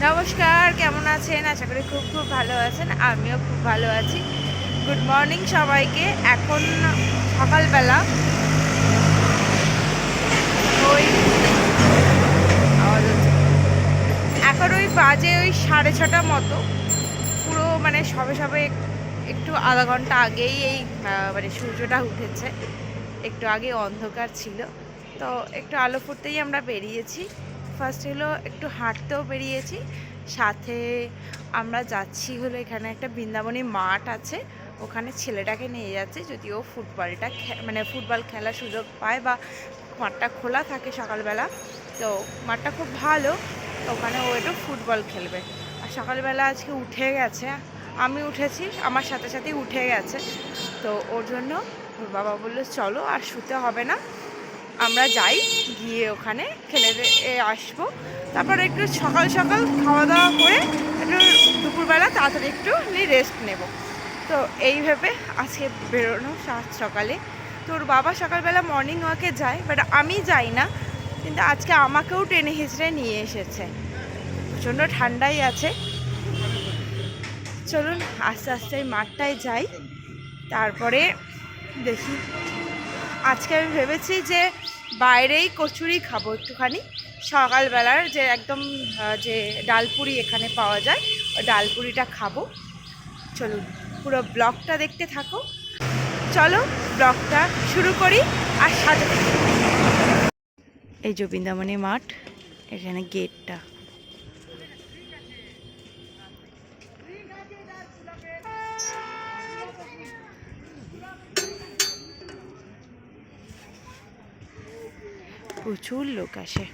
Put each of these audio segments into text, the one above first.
নমস্কার, কেমন আছেন? আশা করি খুব খুব ভালো আছেন। আমিও খুব ভালো আছি। গুড মর্নিং সবাইকে। এখন সকালবেলা ওই আওয়াজ হচ্ছে। এখন ওই বাজে ওই 6:30 মতো। পুরো মানে সবে সবে একটু আধা ঘন্টা আগেই এই মানে সূর্যটা উঠেছে। একটু আগে অন্ধকার ছিল, তো একটু আলো ফুটতেই আমরা বেরিয়েছি। ফার্স্ট হলো একটু হাঁটতেও বেরিয়েছি, সাথে আমরা যাচ্ছি হলো এখানে একটা বৃন্দাবনী মাঠ আছে, ওখানে ছেলেটাকে নিয়ে যাচ্ছি। যদিও ফুটবলটা মানে ফুটবল খেলার সুযোগ পায় বা মাঠটা খোলা থাকে সকালবেলা, তো মাঠটা খুব ভালো। তো ওখানে ও একটু ফুটবল খেলবে। আর সকালবেলা আজকে উঠে গেছে, আমি উঠেছি, আমার সাথে সাথেই উঠে গেছে। তো ওর জন্য ওর বাবা বললো চলো আর শুতে হবে না, আমরা যাই, গিয়ে ওখানে খেলে আসবো। তারপর একটু সকাল সকাল খাওয়া দাওয়া করে একটু দুপুরবেলা তাড়াতাড়ি একটু রেস্ট নেব। তো এই ভেবে আজকে বেরোনো সাত সকালে। তোর বাবা সকালবেলা মর্নিং ওয়াকে যায়, বাট আমি যাই না, কিন্তু আজকে আমাকেও টেনে হিঁচড়ে নিয়ে এসেছে। প্রচণ্ড ঠান্ডাই আছে। চলুন আস্তে আস্তে মাঠটায় যাই, তারপরে দেখি। আজকে আমি ভেবেছি যে বাইরেই কচুরি খাবো একটুখানি, সকালবেলার যে একদম যে ডালপুরি এখানে পাওয়া যায়, ওই ডালপুরিটা খাবো। চলুন পুরো ব্লগটা দেখতে থাকো। চলো ব্লগটা শুরু করি আর সাজাতে। এই যে বৃন্দাবনী মাঠ, এখানে গেটটা। প্রচুর লোক আসে।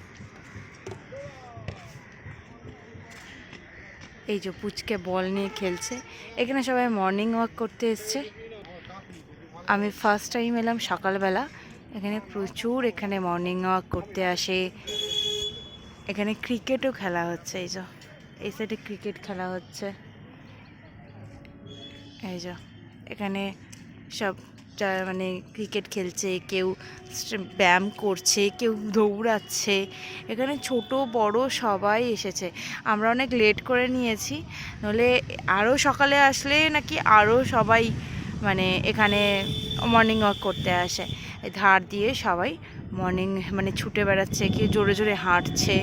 এই যে পুচকে বল নিয়ে খেলছে। এখানে সবাই মর্নিং ওয়াক করতে এসছে। আমি ফার্স্ট টাইম এলাম সকালবেলা। এখানে প্রচুর এখানে মর্নিং ওয়াক করতে আসে। এখানে ক্রিকেটও খেলা হচ্ছে। এই যে এই সাইডে ক্রিকেট খেলা হচ্ছে। এই যে এখানে সব মানে ক্রিকেট খেলছে, কেউ ব্যায়াম করছে, কেউ দৌড়াচ্ছে। এখানে ছোট বড় সবাই এসেছে। আমরা অনেক লেট করে নিয়েছি, নইলে আরও সকালে আসলে নাকি আরও সবাই মানে এখানে মর্নিং ওয়াক করতে আসে। ধার দিয়ে সবাই মর্নিং মানে ছুটে বেড়াচ্ছে, কেউ জোরে জোরে হাঁটছে।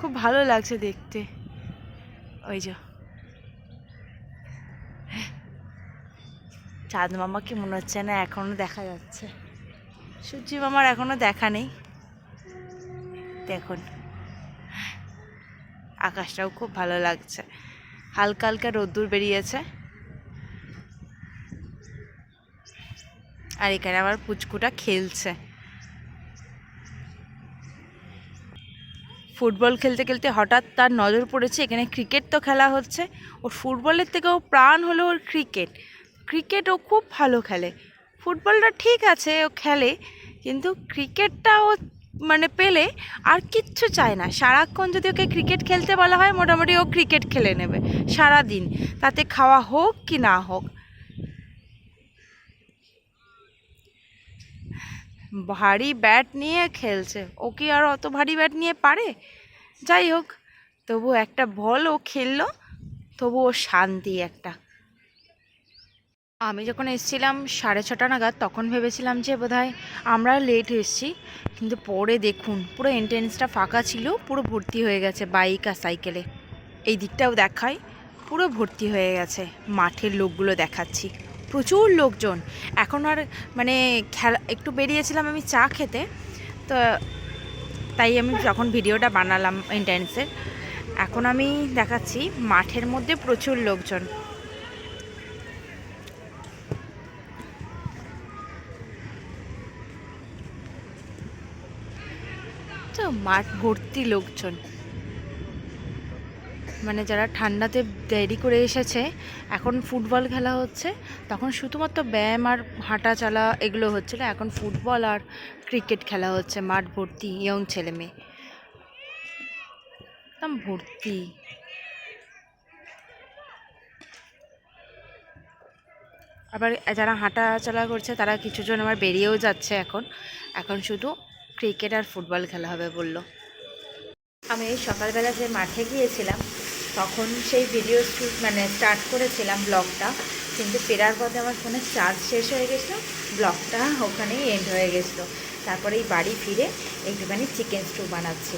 খুব ভালো লাগছে দেখতে। ওই যে চাঁদ মামাকে মনে হচ্ছে না এখনো দেখা যাচ্ছে, সূর্য মামার এখনো দেখা নেই। দেখুন আকাশটাও খুব ভালো লাগছে, হালকা হালকা রোদ্দুর বেরিয়েছে। আর এখানে আমার পুচকুটা খেলছে। ফুটবল খেলতে খেলতে হঠাৎ তার নজর পড়েছে এখানে ক্রিকেট তো খেলা হচ্ছে। ওর ফুটবলের থেকেও প্রাণ হলো ওর ক্রিকেট। ক্রিকেট ও খুব ভালো খেলে। ফুটবলটা ঠিক আছে ও খেলে, কিন্তু ক্রিকেটটা ও মানে পেলে আর কিচ্ছু চায় না। সারাক্ষণ যদি ওকে ক্রিকেট খেলতে বলা হয়, মোটামুটি ও ক্রিকেট খেলে নেবে সারা দিন, তাতে খাওয়া হোক কি না হোক। ভারী ব্যাট নিয়ে খেলছে, ও কি আর অত ভারী ব্যাট নিয়ে পারে? যাই হোক, তবু একটা বল ও খেললো, তবু ও শান্তি একটা। আমি যখন এসেছিলাম 6:30 নাগাদ, তখন ভেবেছিলাম যে বোধহয় আমরা লেট এসেছি, কিন্তু পরে দেখুন পুরো এন্ট্রেন্সটা ফাঁকা ছিল, পুরো ভর্তি হয়ে গেছে বাইক আর সাইকেলে। এই দিকটাও দেখায়, পুরো ভর্তি হয়ে গেছে। মাঠের লোকগুলো দেখাচ্ছি, প্রচুর লোকজন। এখন আর মানে খেলা একটু বেরিয়েছিলাম আমি চা খেতে, তো তাই আমি যখন ভিডিওটা বানালাম এন্ট্রেন্সের, এখন আমি দেখাচ্ছি মাঠের মধ্যে প্রচুর লোকজন। তো মাঠ ভর্তি লোকজন, মানে যারা ঠান্ডাতে দেরি করে এসেছে। এখন ফুটবল খেলা হচ্ছে, তখন শুধুমাত্র ব্যায়াম আর হাঁটা চলা এগুলো হচ্ছিল। এখন ফুটবল আর ক্রিকেট খেলা হচ্ছে, মাঠ ভর্তি ইয়ং ছেলে মেয়ে, একদম ভর্তি। আবার যারা হাঁটা চলা করছে তারা কিছুজন আবার বেরিয়েও যাচ্ছে। এখন এখন শুধু ক্রিকেট আর ফুটবল খেলা হবে বলল। আমি সকালবেলা যে মাঠে গিয়েছিলাম তখন সেই ভিডিও শ্যুট স্টার্ট করেছিলাম ব্লগটা, কিন্তু ফেরার পথে আমার ফোনে চার্জ শেষ হয়ে গেছিলো, ব্লগটা ওখানেই এন্ড হয়ে গেছিলো। তারপরে এই বাড়ি ফিরে একটুখানি চিকেন স্টু বানাচ্ছি।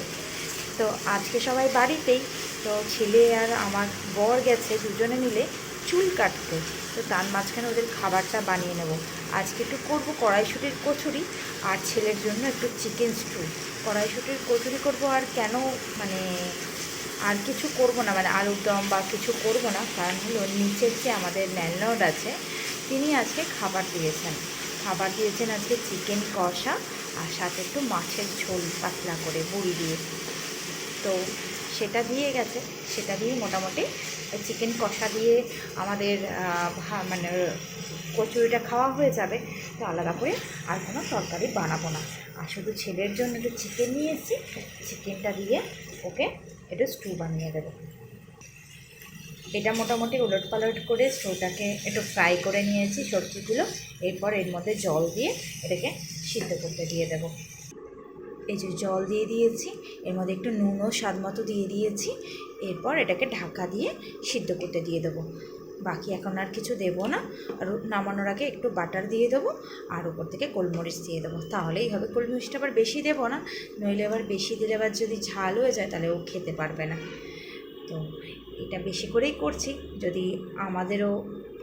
তো আজকে সবাই বাড়িতেই, তো ছেলে আর আমার বর গেছে দুজনে মিলে চুল কাটতে, তো তার মাঝখানে ওদের খাবারটা বানিয়ে নেব। আজকে একটু করবো কড়াইশুঁটির কচুরি, আর ছেলের জন্য একটু চিকেন স্টু। কড়াইশুঁটির কচুরি করব, আর কেন আর কিছু করব না, আলুর দম বা কিছু করব না, কারণ হলো নিচের যে আমাদের ল্যান্ডলর্ড আছে তিনি আজকে খাবার দিয়েছেন আজকে চিকেন কষা, আর সাথে একটু মাছের ঝোল পাতলা করে বড়ি দিয়ে। তো সেটা দিয়ে গেছে, সেটা দিয়ে মোটামুটি চিকেন কষা দিয়ে আমাদের কচুরিটা খাওয়া হয়ে যাবে। তো আলাদা করে আর কোনো তরকারি বানাবো না, আর শুধু ছেলের জন্য একটু চিকেন নিয়ে এসেছি, চিকেনটা দিয়ে ওকে একটু স্টু বানিয়ে দেবো। এটা মোটামুটি উলট পালট করে স্টুটাকে একটু ফ্রাই করে নিয়েছি সবজিগুলো, এরপর এর মধ্যে জল দিয়ে এটাকে সিদ্ধ করতে দিয়ে দেবো। এই যে জল দিয়ে দিয়েছি, এর মধ্যে একটু নুনও স্বাদ মতো দিয়ে দিয়েছি, এরপর এটাকে ঢাকা দিয়ে সিদ্ধ করতে দিয়ে দেবো। বাকি এখন আর কিছু দেবো না, আর নামানোর আগে একটু বাটার দিয়ে দেবো, আর উপর থেকে গোলমরিচ দিয়ে দেবো, তাহলেই হবে। গোলমরিচটা আবার বেশি দেবো না, নইলে আবার বেশি দিলে আবার যদি ঝাল হয়ে যায় তাহলে ও খেতে পারবে না। তো এটা বেশি করেই করছি, যদি আমাদেরও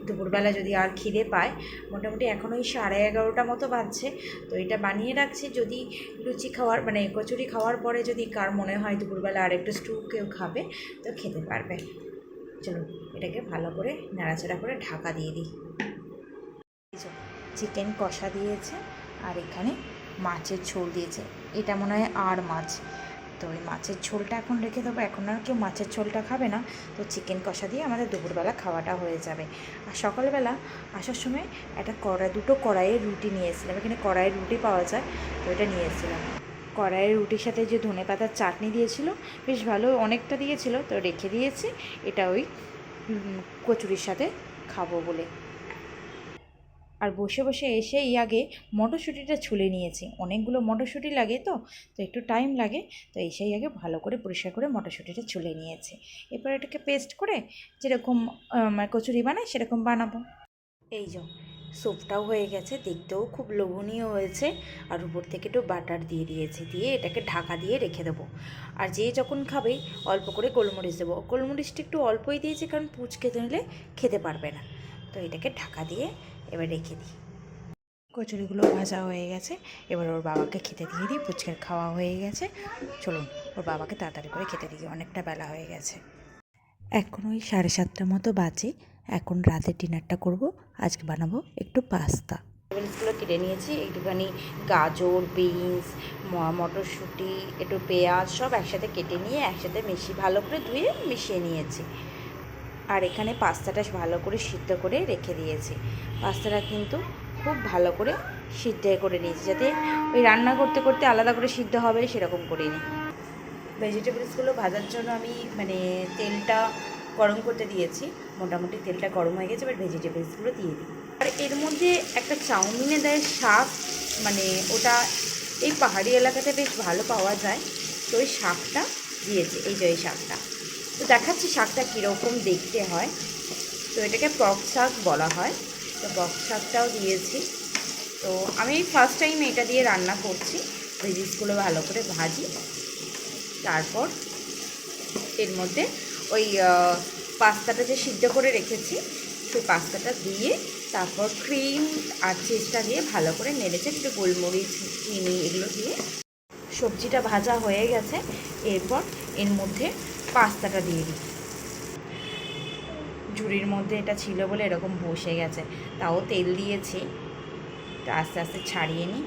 দুপুরবেলা যদি আর খিদে পায়। মোটামুটি এখন ওই 11:30 মতো বাজছে, তো এটা বানিয়ে রাখছি, যদি লুচি খাওয়ার কচুরি খাওয়ার পরে যদি কার মনে হয় দুপুরবেলা আর একটু স্টু কেউ খাবে তো খেতে পারবে। চলুন এটাকে ভালো করে নাড়াচাড়া করে ঢাকা দিয়ে দিই। চিকেন কষা দিয়েছে, আর এখানে মাছের ঝোল দিয়েছে, এটা মনে হয় আর মাছ। তো ওই মাছের ঝোলটা এখন রেখে দেবো, এখন আর কেউ মাছের ঝোলটা খাবে না, তো চিকেন কষা দিয়ে আমাদের দুপুরবেলা খাওয়াটা হয়ে যাবে। আর সকালবেলা আসার সময় একটা দুটো কড়াইয়ের রুটি নিয়ে এসেছিলাম, এখানে কড়াইয়ের রুটি পাওয়া যায়, তো এটা নিয়ে এসেছিলাম। কড়াইয়ের রুটির সাথে যে ধনেপাতার চাটনি দিয়েছিল বেশ ভালো, অনেকটা দিয়েছিল, তো রেখে দিয়েছি, এটা ওই কচুরির সাথে খাবো বলে। আর বসে বসে এসেই আগে মটরশুঁটিটা ছুলে নিয়েছি, অনেকগুলো মটরশুঁটি লাগে তো একটু টাইম লাগে, তো এসেই আগে ভালো করে পরিষ্কার করে মটরশুঁটিটা ছুলে নিয়েছি। এরপর এটাকে পেস্ট করে যেরকম কচুরি বানাই সেরকম বানাবো। এই যে স্যুপটাও হয়ে গেছে, দেখতেও খুব লোভনীয় হয়েছে, আর উপর থেকে একটু বাটার দিয়ে দিয়েছি, দিয়ে এটাকে ঢাকা দিয়ে রেখে দেবো। আর যে যখন খাবে অল্প করে গোলমরিচ দেবো, গোলমরিচটা একটু অল্পই দিয়েছি, কারণ পুচ খেতে নিলে খেতে পারবে না। তো এটাকে ঢাকা দিয়ে এবার রেখে দিই। কচুরিগুলো ভাজা হয়ে গেছে, এবার ওর বাবাকে খেতে দিয়ে দিই, পুচকের খাওয়া হয়ে গেছে। চলুন ওর বাবাকে তাড়াতাড়ি করে খেতে দিই, অনেকটা বেলা হয়ে গেছে। এখন ওই 7:30 মতো বাজে, এখন রাতের ডিনারটা করব, আজকে বানাবো একটু পাস্তা। ভেজিটেবলসগুলো কেটে নিয়েছি, একটুখানি গাজর, বিনস, মটরশুঁটি, একটু পেঁয়াজ সব একসাথে কেটে নিয়ে একসাথে ভালো করে ধুয়ে মিশিয়ে নিয়েছি। আর এখানে পাস্তাটা ভালো করে সিদ্ধ করে রেখে দিয়েছি। পাস্তাটা কিন্তু খুব ভালো করে সিদ্ধ করে নিয়েছি, যাতে ওই রান্না করতে করতে আলাদা করে সিদ্ধ হবে সেরকম করিনি। ভেজিটেবলসগুলো ভাজার জন্য আমি তেলটা গরম করতে দিয়েছি, মোটামুটি তেলটা গরম হয়ে গেছে, এবার ভেজিটেবলসগুলো দিয়ে দিই। আর এর মধ্যে একটা চাউমিনে দেয় শাক, ওটা এই পাহাড়ি এলাকাতে বেশ ভালো পাওয়া যায়, তো ওই শাকটা দিয়েছি, এই যে এই শাকটা, তো দেখাচ্ছি শাকটা কীরকম দেখতে হয়। তো এটাকে পক শাক বলা হয়, তো পক শাকটাও দিয়েছি। তো আমি ফার্স্ট টাইম এটা দিয়ে রান্না করছি। ভেজিসগুলো ভালো করে ভাজি, তারপর এর মধ্যে ওই পাস্তাটা যে সিদ্ধ করে রেখেছি সেই পাস্তাটা দিয়ে, তারপর ক্রিম আর চিজটা দিয়ে ভালো করে নেড়েছে, একটু গোলমরিচ, চিনি এগুলো দিয়ে সবজিটা ভাজা হয়ে গেছে। এরপর এর মধ্যে পাস্তাটা দিয়ে দিই। ঝুড়ির মধ্যে এটা ছিল বলে এরকম বসে গেছে, তাও তেল দিয়েছি, আস্তে আস্তে ছাড়িয়ে নিই।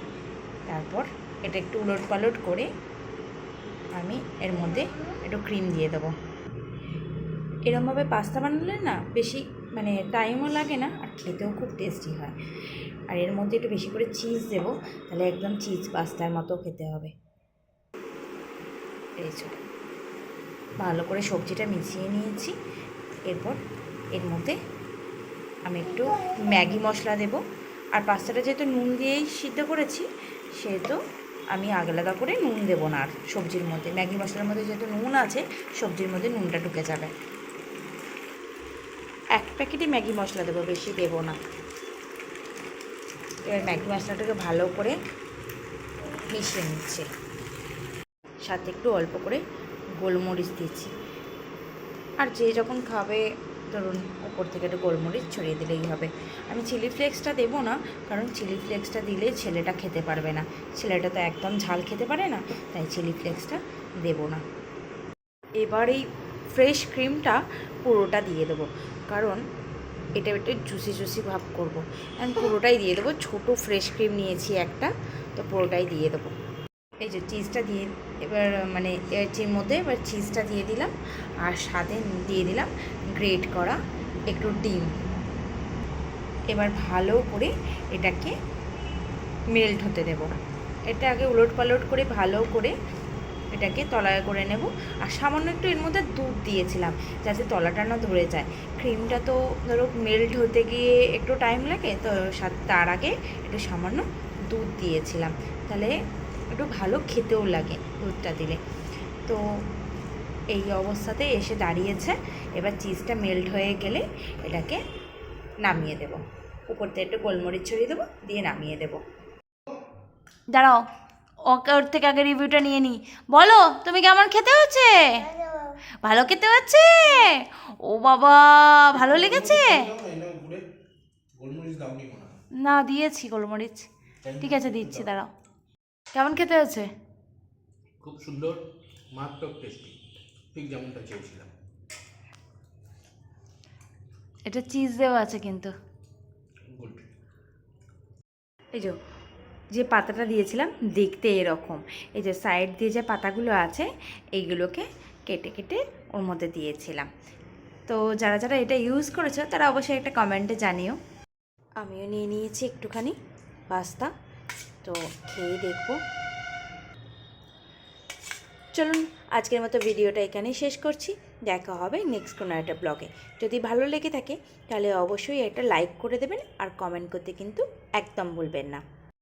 তারপর এটা একটু উলট পালট করে আমি এর মধ্যে একটু ক্রিম দিয়ে দেবো। এরকমভাবে পাস্তা বানালে না বেশি টাইমও লাগে না, আর খেতেও খুব টেস্টি হয়। আর এর মধ্যে একটু বেশি করে চিজ দেবো, তাহলে একদম চিজ পাস্তার মতো খেতে হবে। এই ভালো করে সবজিটা মিশিয়ে নিয়েছি। এরপর এর মধ্যে আমি একটু ম্যাগি মশলা দেব, আর পাস্তাটা যেহেতু নুন দিয়েই সিদ্ধ করেছি সেহেতু আমি আলাদা করে নুন দেবো না আর সবজির মধ্যে। ম্যাগি মশলার মধ্যে যেহেতু নুন আছে, সবজির মধ্যে নুনটা ঢুকে যাবে। 1 প্যাকেটই ম্যাগি মশলা দেবো, বেশি দেবো না। এবার ম্যাগি মশলাটাকে ভালো করে মিশিয়ে নিচ্ছি, সাথে একটু অল্প করে গোলমরিচ দিচ্ছি। আর যে যখন খাবে ধরুন উপর থেকে একটু গোলমরিচ ছড়িয়ে দিলেই হবে। আমি চিলি ফ্লেক্সটা দেবো না, কারণ চিলি ফ্লেক্সটা দিলে ছেলেটা খেতে পারবে না। ছেলেটা তো একদম ঝাল খেতে পারে না, তাই চিলি ফ্লেক্সটা দেবো না। এবার এই ফ্রেশ ক্রিমটা পুরোটা দিয়ে দেবো, কারণ এটা একটু জুসি জুসি ভাব করবো। আমি পুরোটাই দিয়ে দেবো, ছোটো ফ্রেশ ক্রিম নিয়েছি একটা, তো পুরোটাই দিয়ে দেবো। এই যে চিজটা দিয়ে এবার মানে এর মধ্যে এবার চিজটা দিয়ে দিলাম, আর সাথে দিয়ে দিলাম গ্রেট করা একটু ডিম। এবার ভালো করে এটাকে মেল্ট হতে দেব। এটা আগে উলট পালট করে ভালো করে এটাকে তলায় করে নেব। আর সামান্য একটু এর মধ্যে দুধ দিয়েছিলাম, যাতে তলাটা না ধরে যায়। ক্রিমটা তো ধরো মেল্ট হতে গিয়ে একটু টাইম লাগে, তো তার আগে একটু সামান্য দুধ দিয়েছিলাম, তাহলে একটু ভালো খেতেও লাগে দুধটা দিলে। তো এই অবস্থাতে এসে দাঁড়িয়েছে। এবার চিজটা মেল্ট হয়ে গেলে এটাকে নামিয়ে দেব, উপর থেকে একটু গোলমরিচ ছড়িয়ে দেবো, দিয়ে নামিয়ে দেব। দাঁড়াও, ওর থেকে আগে রিভিউটা নিয়ে নিই। বলো তুমি কেমন খেতে হচ্ছে? ভালো খেতে হচ্ছে? ও বাবা, ভালো লেগেছে? না, দিয়েছি গোলমরিচ। ঠিক আছে, দিচ্ছি, দাঁড়াও। কেমন খেতে হয়েছে? খুব সুন্দর, মারাত্মক টেস্টি, ঠিক যেমনটা চেয়েছিলাম। এটা চিজ দেওয়া আছে কিন্তু। গুড। এই যে পাতাটা দিয়েছিলাম দেখতে এরকম, এই যে সাইড দিয়ে যে পাতাগুলো আছে এইগুলোকে কেটে কেটে ওর মধ্যে দিয়েছিলাম। তো যারা যারা এটা ইউজ করেছো তারা অবশ্যই একটা কমেন্টে জানিও। আমিও নিয়ে নিয়েছি একটুখানি পাস্তা, তো খেয়ে দেখব। চলুন আজকের মতো ভিডিওটা এখানেই শেষ করছি। দেখা হবে নেক্সট কোনো একটা ব্লগে। যদি ভালো লেগে থাকে তাহলে অবশ্যই একটা লাইক করে দেবেন, আর কমেন্ট করতে কিন্তু একদম ভুলবেন না।